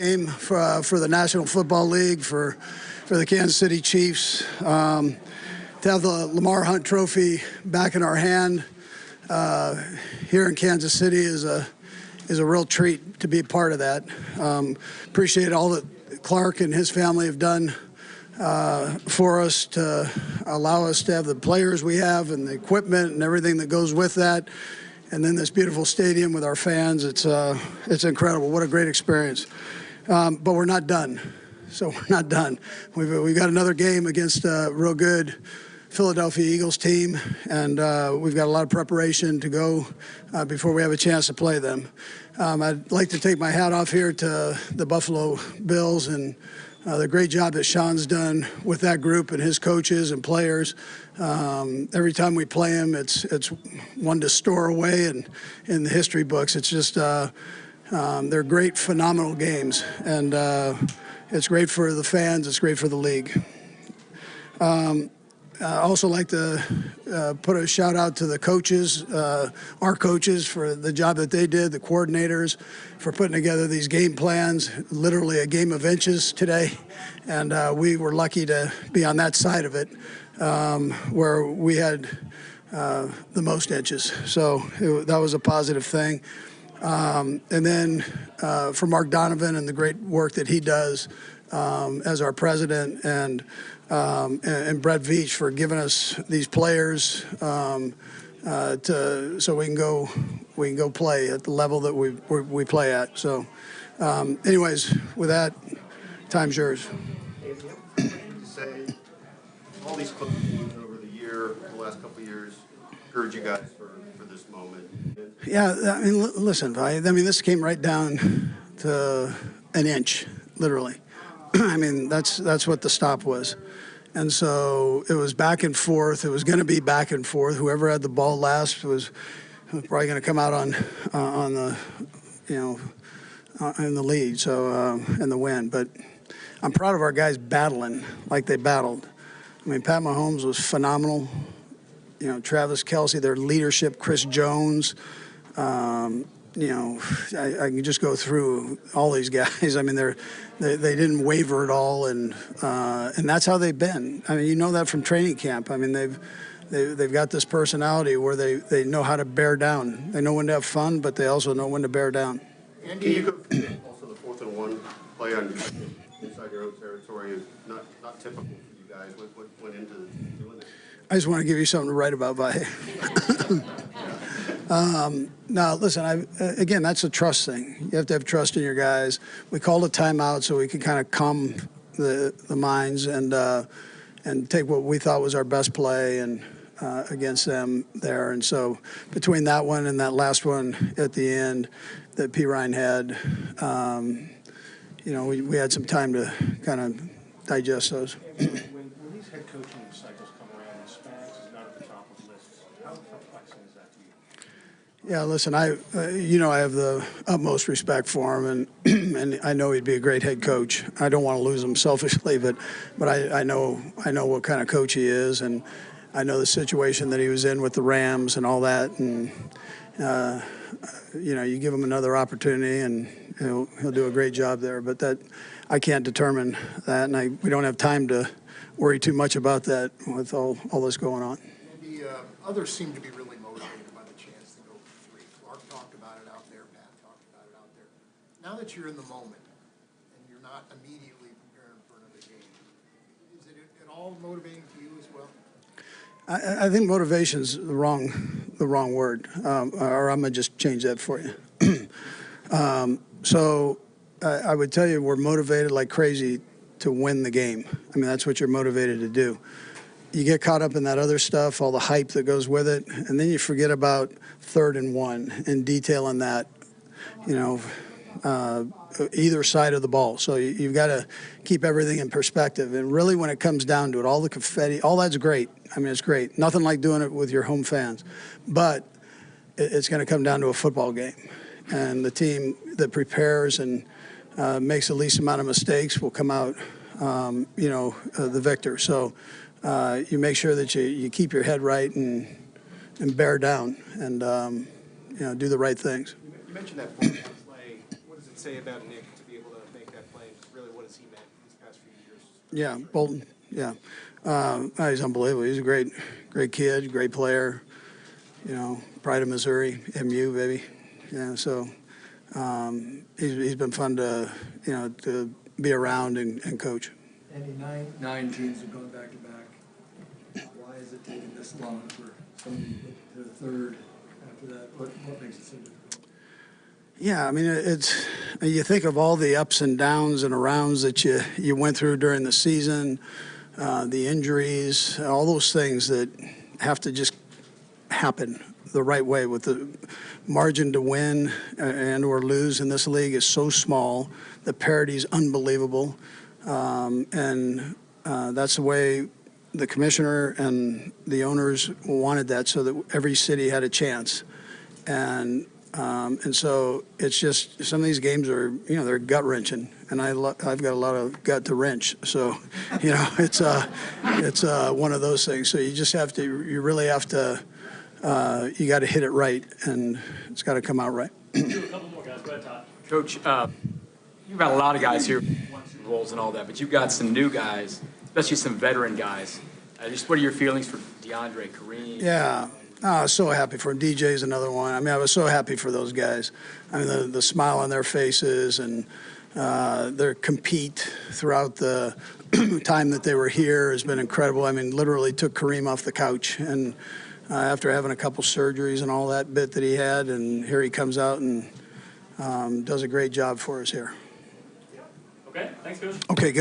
Game for the National Football League, for the Kansas City Chiefs. To have the Lamar Hunt Trophy back in our hand here in Kansas City is a real treat to be a part of that. Appreciate all that Clark and his family have done for us to allow us to have the players we have and the equipment and everything that goes with that. And then this beautiful stadium with our fans, it's incredible. What a great experience. But we're not done. So we're not done. We've got another game against a real good Philadelphia Eagles team, and we've got a lot of preparation to go before we have a chance to play them. I'd like to take my hat off here to the Buffalo Bills and the great job that Sean's done with that group and his coaches and players. Every time we play them, it's one to store away and in the history books. It's just they're great, phenomenal games, and it's great for the fans. It's great for the league. I also like to put a shout out to the coaches, our coaches, for the job that they did, the coordinators, for putting together these game plans, literally a game of inches today. And we were lucky to be on that side of it where we had the most inches. So that was a positive thing. And then for Mark Donovan and the great work that he does as our president, and Brett Veach for giving us these players so we can go play at the level that we play at. So, anyways, with that, time's yours. Say all these close games over the last couple of years, encourage you guys for this moment. Yeah, I mean, listen, this came right down to an inch, literally. I mean, that's what the stop was. And so it was back and forth. It was going to be back and forth. Whoever had the ball last was probably going to come out on the, in the lead, so in the win. But I'm proud of our guys battling like they battled. I mean, Pat Mahomes was phenomenal. Travis Kelce, their leadership, Chris Jones. I can just go through all these guys. I mean, they didn't waver at all, and that's how they've been. I mean, that from training camp. I mean, they've got this personality where they know how to bear down. They know when to have fun, but they also know when to bear down. Andy, you could also the 4th and 1 play on inside your own territory is not typical for you guys. What went into doing that? I just want to give you something to write about, Vi. Now, listen, again, that's a trust thing. You have to have trust in your guys. We called a timeout so we could kind of calm the minds and take what we thought was our best play and against them there. And so between that one and that last one at the end that P. Ryan had, we had some time to kind of digest those. When these head coaching cycles come around, Spags is not at the top of lists. How perplexing is that to you? Yeah, listen, I have the utmost respect for him, and I know he'd be a great head coach. I don't want to lose him selfishly, but I know what kind of coach he is, and I know the situation that he was in with the Rams and all that, and you give him another opportunity, and he'll do a great job there. But that I can't determine that, and we don't have time to worry too much about that with all this going on. The others seem to be really motivated by the chance to go for 3. Clark talked about it out there. Pat talked about it out there. Now that you're in the moment and you're not immediately preparing for another game, is it at all motivating to you as well? I think motivation's the wrong word, or I'm gonna just change that for you. So I would tell you we're motivated like crazy to win the game. I mean, that's what you're motivated to do. You get caught up in that other stuff, all the hype that goes with it, and then you forget about 3rd and 1 and detailing that, either side of the ball. So you've got to keep everything in perspective. And really, when it comes down to it, all the confetti, all that's great. I mean, it's great. Nothing like doing it with your home fans. But it's going to come down to a football game. And the team that prepares and makes the least amount of mistakes will come out, the victor. So you make sure that you keep your head right and bear down and, do the right things. You mentioned that 4-1 play. What does it say about Nick to be able to make that has he met these past few years? Yeah, Bolton. Yeah, he's unbelievable. He's a great kid, great player. You know, pride of Missouri, MU baby. Yeah, so he's been fun to to be around and coach. Andy, nine teams have gone back to back. Why is it taking this long for somebody to get to the third after that? What makes it so difficult? Yeah, I mean, you think of all the ups and downs and arounds that you went through during the season, the injuries, all those things that have to just happen the right way. With the margin to win and or lose in this league is so small, the parity is unbelievable, and that's the way the commissioner and the owners wanted that, so that every city had a chance. And so it's just some of these games are, they're gut wrenching, and I've got a lot of gut to wrench. So, it's one of those things. So you really have to, you got to hit it right, and it's got to come out right. Do a couple more guys. Go ahead, Todd. Coach, you've got a lot of guys here, won Super Bowls and all that, but you've got some new guys, especially some veteran guys. Just what are your feelings for DeAndre, Kareem? Yeah. I was so happy for him. DJ's another one. I mean, I was so happy for those guys. I mean, the smile on their faces and their compete throughout the time that they were here has been incredible. I mean, literally took Kareem off the couch. And after having a couple surgeries and all that bit that he had, and here he comes out and does a great job for us here. Okay, thanks, Coach. Okay, good.